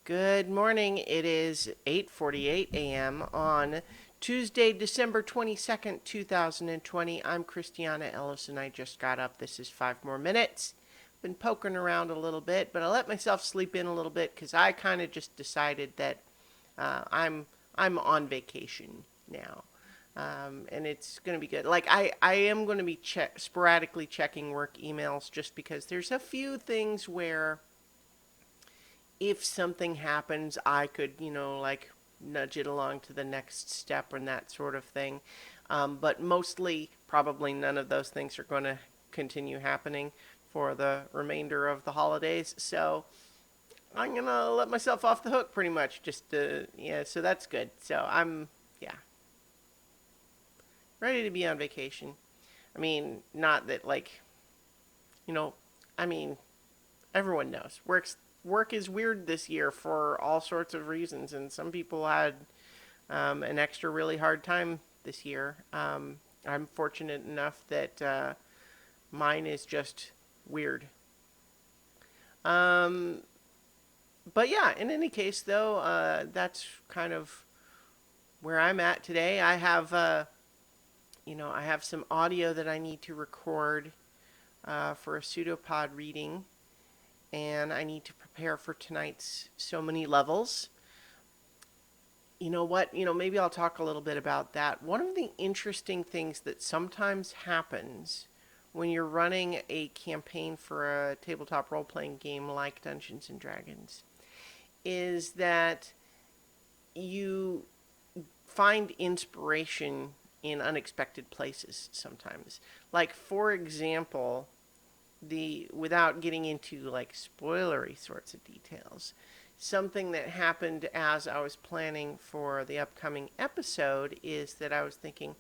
Good morning. It is 8:48 a.m. on Tuesday, December 22nd, 2020. I'm Christiana Ellis and I just got up. This is 5 more minutes. Been poking around a little bit, but I let myself sleep in a little bit because I kind of just decided that uh, I'm I'm on vacation now. And it's going to be good. Like I am going to be sporadically checking work emails just because there's a few things where if something happens, I could, like nudge it along to the next step and that sort of thing. But mostly, probably none of those things are going to continue happening for the remainder of the holidays. So I'm going to let myself off the hook pretty much. Yeah, so that's good. So yeah, ready to be on vacation. I mean, not that, like, you know, I mean, everyone knows work is weird this year for all sorts of reasons, and some people had an extra really hard time this year. I'm fortunate enough that mine is just weird. Um, but yeah, in any case, though, that's kind of where I'm at today. I have some audio that I need to record for a pseudopod reading, and I need to prepare for tonight's so many levels. You know what? Maybe I'll talk a little bit about that. One of the interesting things that sometimes happens when you're running a campaign for a tabletop role playing game like Dungeons and Dragons is that you find inspiration in unexpected places sometimes. Like, for example, without getting into like spoilery sorts of details, something that happened as I was planning for the upcoming episode is that I was thinking,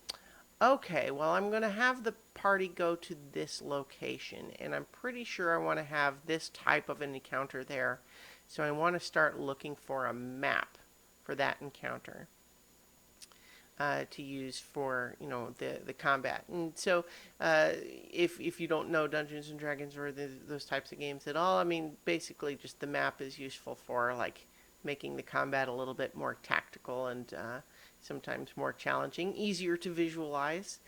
okay, well, I'm going to have the party go to this location, and I'm pretty sure I want to have this type of an encounter there. So I want to start looking for a map for that encounter to use for the combat. And so, if you don't know Dungeons and Dragons or those types of games at all, I mean, basically, just the map is useful for like making the combat a little bit more tactical and sometimes more challenging, easier to visualize.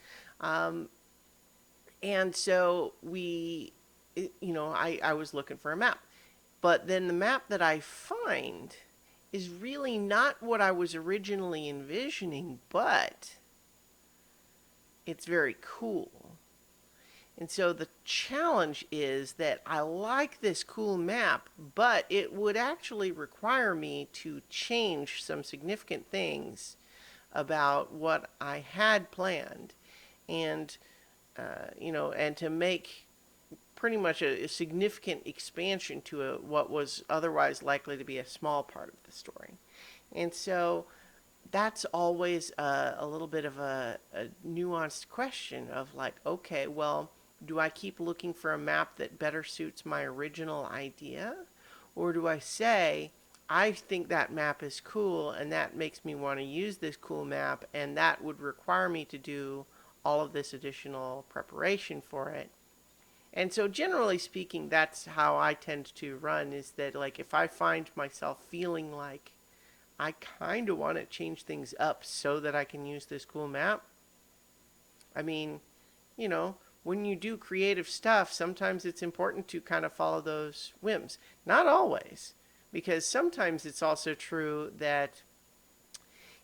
Um, and so I was looking for a map, but then the map that I find is really not what I was originally envisioning, but it's very cool. And so the challenge is that I like this cool map, but it would actually require me to change some significant things about what I had planned. And, and to make pretty much a significant expansion to what was otherwise likely to be a small part of the story. And so that's always a little bit of a nuanced question of like, okay, well, do I keep looking for a map that better suits my original idea? Or do I say, I think that map is cool and that makes me want to use this cool map, and that would require me to do all of this additional preparation for it? And so generally speaking, that's how I tend to run, is that like if I find myself feeling like I kind of want to change things up so that I can use this cool map. I mean, you know, when you do creative stuff, sometimes it's important to kind of follow those whims. Not always, because sometimes it's also true that,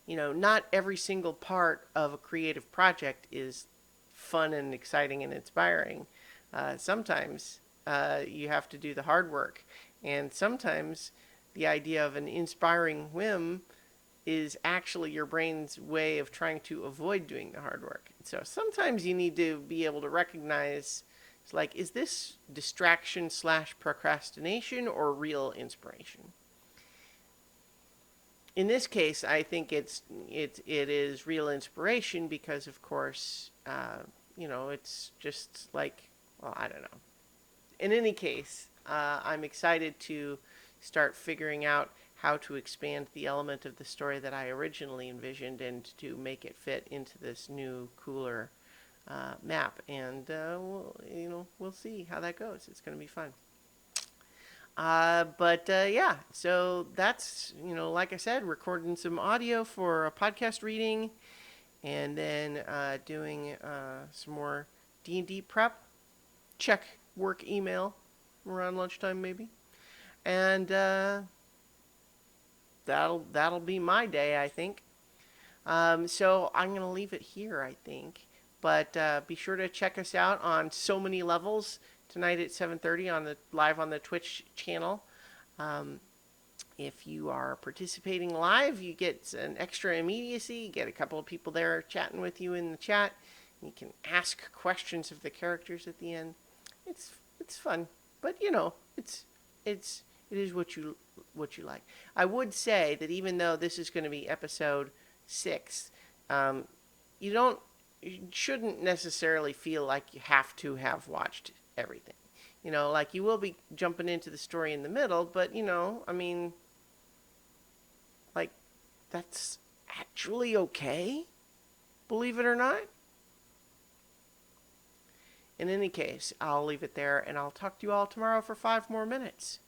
not every single part of a creative project is fun and exciting and inspiring. Sometimes you have to do the hard work, and sometimes the idea of an inspiring whim is actually your brain's way of trying to avoid doing the hard work. So sometimes you need to be able to recognize, it's like, is this distraction slash procrastination or real inspiration? In this case, I think it is real inspiration because, of course, it's just like, well, I don't know. In any case, I'm excited to start figuring out how to expand the element of the story that I originally envisioned and to make it fit into this new, cooler map. And we'll see how that goes. It's going to be fun. Yeah, so that's, like I said, recording some audio for a podcast reading, and then doing some more D&D prep. Check work email around lunchtime maybe. And that'll be my day, I think. So I'm going to leave it here, I think. But be sure to check us out on So Many Levels tonight at 7:30 on the live on the Twitch channel. Um, if you are participating live, you get an extra immediacy. You get a couple of people there chatting with you in the chat. You can ask questions of the characters at the end. It's fun, but it is what you like. I would say that even though this is going to be episode 6, um, you don't you shouldn't necessarily feel like you have to have watched everything. Like you will be jumping into the story in the middle, but I mean, like that's actually okay, believe it or not. In any case, I'll leave it there and I'll talk to you all tomorrow for 5 more minutes.